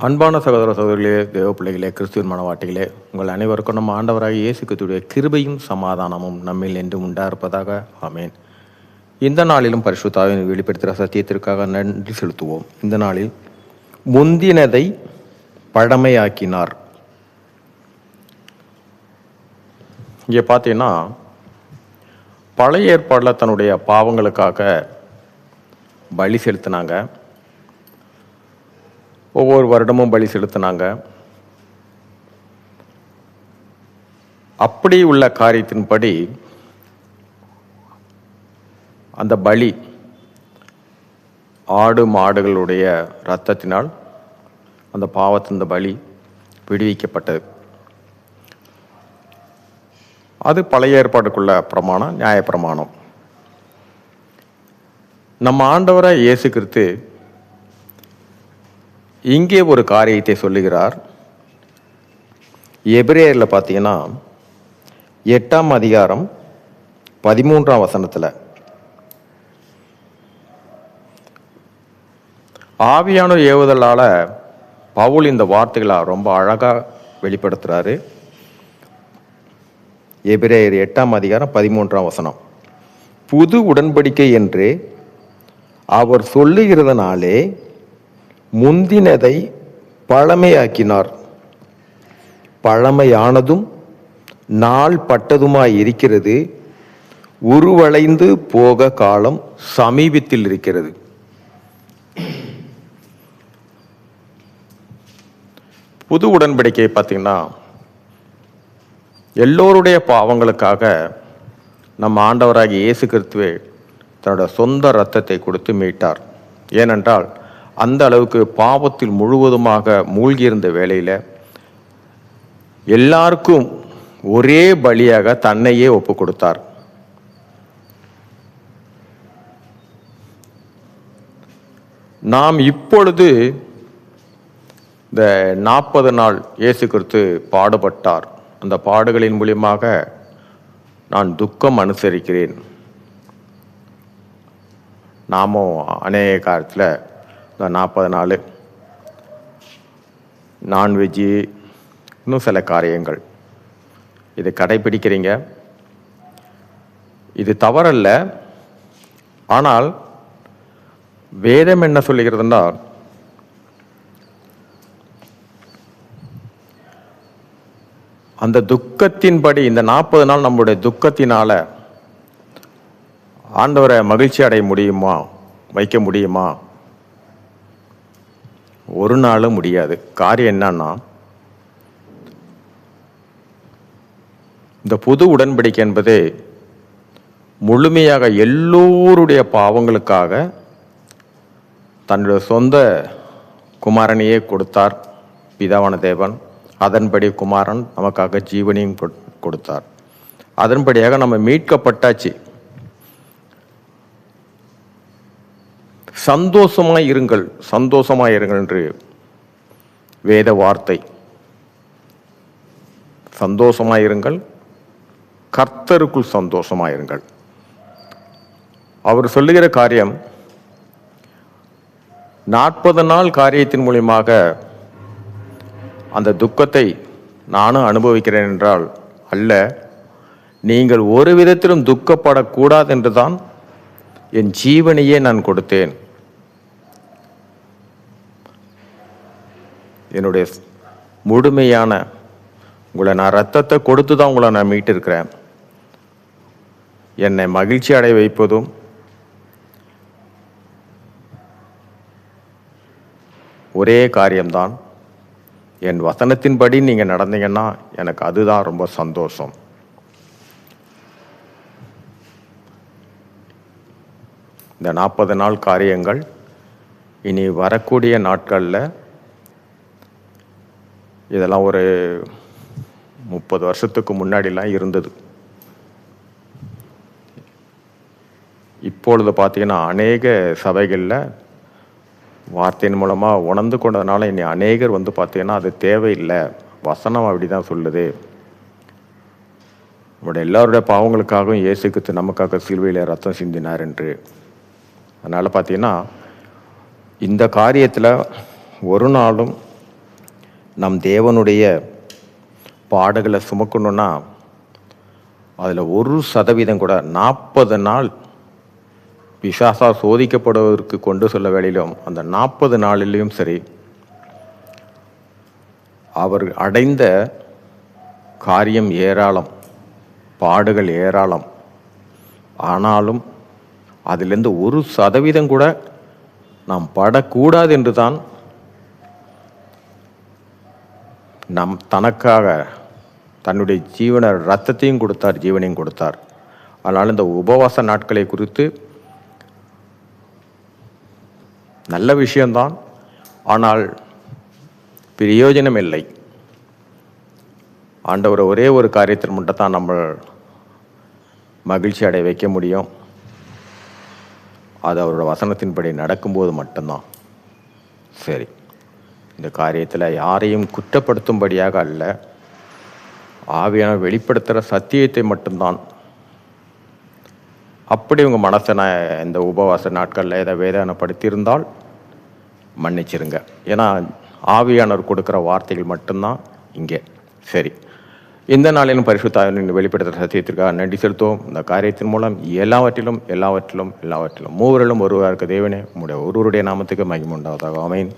அன்பான சகோதர சகோதரிகளே, தேவ பிள்ளைகளே, கிறிஸ்துவின் மனவாட்டிகளே, உங்கள் அனைவருக்கும் நம்ம ஆண்டவராக இயேசு கிறிஸ்துவுடைய கிருபையும் சமாதானமும் நம்மில் என்றும் உண்டாயிருப்பதாக. ஆமேன். இந்த நாளிலும் பரிசுத்த ஆவியை வெளிப்படுத்துகிற சத்தியத்திற்காக நன்றி செலுத்துவோம். இந்த நாளில் முந்தினதை பழமையாக்கினார். இங்கே பார்த்தீங்கன்னா, பழைய ஏற்பாடில் தன்னுடைய பாவங்களுக்காக பலி செலுத்தினாங்க. ஒவ்வொரு வருடமும் பலி செலுத்தினாங்க. அப்படி உள்ள காரியத்தின்படி அந்த பலி ஆடு மாடுகளுடைய இரத்தத்தினால் அந்த பாவத்தின் பலி விடுவிக்கப்பட்டது. அது பழைய ஏற்பாட்டுக்குள்ள பிரமாணம், நியாயப்பிரமாணம். நம்ம ஆண்டவராய் இயேசு கிறிஸ்து இங்கே ஒரு காரியத்தை சொல்லுகிறார். எபிரேயரில் பார்த்தீங்கன்னா 8ஆம் அதிகாரம் 13ஆம் வசனத்தில் ஆவியான ஏவுதலால் பவுல் இந்த வார்த்தைகளை ரொம்ப அழகாக வெளிப்படுத்துகிறாரு. எபிரேயர் 8ஆம் அதிகாரம் 13ஆம் வசனம். புது உடன்படிக்கை என்று அவர் சொல்லுகிறதுனாலே முந்தினதை பழமையாக்கினார். பழமையானதும் நாள் பட்டதுமாய் இருக்கிறது, உருவளைந்து போக காலம் சமீபத்தில் இருக்கிறது. புது உடன்படிக்கை பார்த்தீங்கன்னா, எல்லோருடைய பாவங்களுக்காக நம்ம ஆண்டவராகிய இயேசு கிறிஸ்துவே தன்னோட சொந்த இரத்தத்தை கொடுத்து மீட்டார். ஏனென்றால் அந்த அளவுக்கு பாவத்தில் முழுவதுமாக மூழ்கியிருந்த வேளையில் எல்லாருக்கும் ஒரே பலியாக தன்னையே ஒப்பு கொடுத்தார். நாம் இப்பொழுது இந்த 40 நாள் இயேசு கிறிஸ்து பாடுபட்டார். அந்த பாடுகளின் மூலியமாக நான் துக்கம் அனுசரிக்கிறேன். நாமும் அநேக காலத்தில் இந்த 40 நாள் நான்வெஜ்ஜு, இன்னும் சில காரியங்கள் இது கடைபிடிக்கிறீங்க. இது தவறல்ல. ஆனால் வேதம் என்ன சொல்லுகிறதுன்னா, அந்த துக்கத்தின்படி இந்த 40 நாள் நம்மளுடைய துக்கத்தினால ஆண்டவரை மகிழ்ச்சி அடைய முடியுமா, வைக்க முடியுமா? ஒரு நாளும் முடியாது. காரியம் என்னன்னா, இந்த புது உடன்படிக்கை என்பது முழுமையாக எல்லோருடைய பாவங்களுக்காக தன்னுடைய சொந்த குமாரனையே கொடுத்தார் பிதாவான தேவன். அதன்படி குமாரன் நமக்காக ஜீவனையும் கொடுத்தார். அதன்படியாக நம்ம மீட்கப்பட்டாச்சு. சந்தோஷமாய் இருங்கள், சந்தோஷமாய் இருங்கள் என்று வேத வார்த்தை. சந்தோஷமாயிருங்கள், கர்த்தருக்குள் சந்தோஷமாயிருங்கள். அவர் சொல்லுகிற காரியம் 40 நாள் காரியத்தின் மூலியமாக அந்த துக்கத்தை நானும் அனுபவிக்கிறேன் என்றால் அல்ல, நீங்கள் ஒரு விதத்திலும் துக்கப்படக்கூடாது என்றுதான் என் ஜீவனையே நான் கொடுத்தேன். என்னுடைய முழுமையான உங்களை நான் ரத்தத்தை கொடுத்து தான் உங்களை நான் மீட்டிருக்கிறேன். என்னை மகிழ்ச்சி அடைய வைப்பதும் ஒரே காரியம்தான். என் வசனத்தின்படி நீங்கள் நடந்தீங்கன்னா எனக்கு அதுதான் ரொம்ப சந்தோஷம். இந்த 40 நாள் காரியங்கள் இனி வரக்கூடிய நாட்களில், இதெல்லாம் ஒரு 30 வருஷத்துக்கு முன்னாடிலாம் இருந்தது. இப்பொழுது பார்த்தீங்கன்னா அநேக சபைகளில் வார்த்தையின் மூலமாக உணர்ந்து கொண்டதுனால இனி அநேகர் பார்த்தீங்கன்னா அது தேவையில்லை, வசனம் அப்படி தான் சொல்லுது, நம்முடைய எல்லாருடைய பாவங்களுக்காகவும் இயேசு கிறிஸ்து நமக்காக சிலுவையில் ரத்தம் சிந்தினார் என்று. அதனால் பார்த்தீங்கன்னா இந்த காரியத்தில் ஒரு நாளும் நம் தேவனுடைய பாடுகளை சுமக்கணுன்னா அதில் 1% கூட 40 நாள் பிசாசா சோதிக்கப்படுவதற்கு கொண்டு செல்ல வேளையிலும் அந்த 40 நாளிலையும் சரி அவர் அடைந்த காரியம் ஏராளம், பாடுகள் ஏராளம். ஆனாலும் அதிலிருந்து 1% கூட நாம் படக்கூடாது என்று தான் தனக்காக தன்னுடைய இரத்தத்தையும் கொடுத்தார், ஜீவனையும் கொடுத்தார். அதனால் இந்த உபவாச நாட்களை குறித்து நல்ல விஷயம்தான், ஆனால் பிரயோஜனம் இல்லை. ஆண்டவர் ஒரே ஒரு காரியத்தில் மட்டும் தான் நம்ம மகிழ்ச்சி அடைய வைக்க முடியும். அது அவரோட வசனத்தின்படி நடக்கும்போது மட்டும்தான். சரி, இந்த காரியத்தில் யாரையும் குற்றப்படுத்தும்படியாக அல்ல, ஆவியான வெளிப்படுத்துகிற சத்தியத்தை மட்டும்தான். அப்படி உங்கள் மனசை நான் இந்த உபவாச நாட்களில் எதை வேதனைப்படுத்தியிருந்தால் மன்னிச்சிருங்க. ஏன்னா ஆவியானவர் கொடுக்குற வார்த்தைகள் மட்டும்தான் இங்கே. சரி, இந்த நாளிலும் பரிசுத்த ஆவியின் வெளிப்படுத்துகிற சத்தியத்திற்காக நன்றி செலுத்துவோம். இந்த காரியத்தின் மூலம் எல்லாவற்றிலும் மூவரிலும் ஒருவராக இருக்க தேவனே, உம்முடைய ஒருவருடைய நாமத்துக்கு மகிமை உண்டாவதாக. ஆமென்.